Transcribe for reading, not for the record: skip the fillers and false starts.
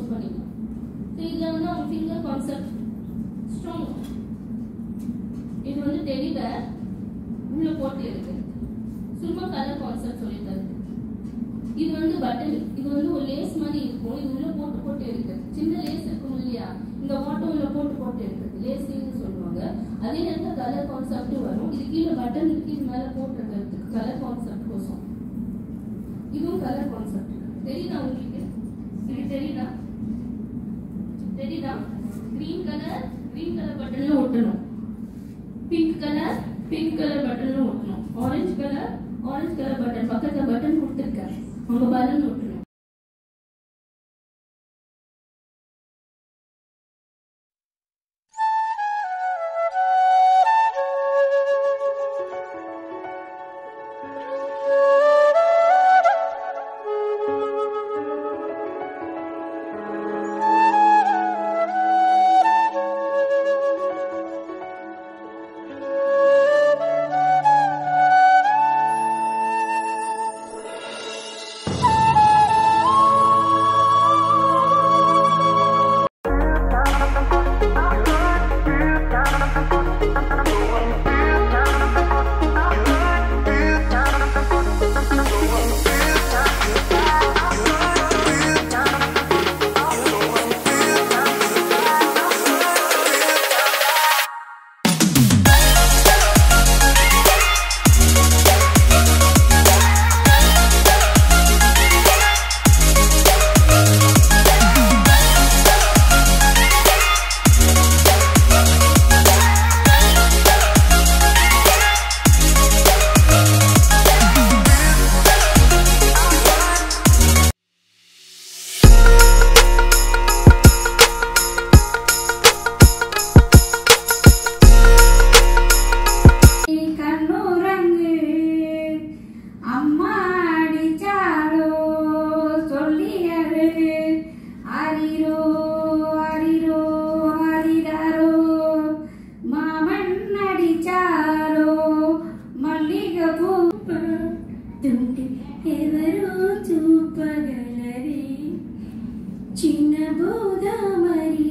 Choose பண்ணிக்கலாம். So இதில் வந்து அவங்க ஃபிங்கர் கான்செப்ட் ஸ்ட்ராங். இது வந்து டெடி பேர் உள்ள போட்டு இருக்கு. சும்மா கலர் கான்செப்ட் சொல்லி தருது. இது வந்து பட்டன். இது வந்து ஒரு லேஸ் மாதிரி இருக்கும். இது உள்ள போட்டு போட்டு இருக்கு. சின்ன லேஸ் இருக்கும் இல்லையா, இந்த ஓட்டம் உள்ள போட்டு போட்டு இருக்குது. லேஸ்ன்னு சொல்லுவாங்க. அதே நேரத்தில் கலர் கான்செப்டும் வரும். இது கீழே பட்டன் இருக்கு. இது மேலே போட்டுருக்கிறதுக்கு கலர் கான்செப்ட் கோசம். இதுவும் கலர் கான்செப்ட். தெரியுதா உங்களுக்கு? இது தெரியுதா? தெரியுதா? கிரீன் கலர் பட்டன்ல ஒட்டணும். பிங்க் கலர் பட்டன்ல ஒட்டணும். ஆரஞ்சு கலர் பட்டன் பக்கத்துல பட்டன் கொடுத்துருக்கேன். அவங்க பலன் ஒட்டணும். చిన్న బోధ మరి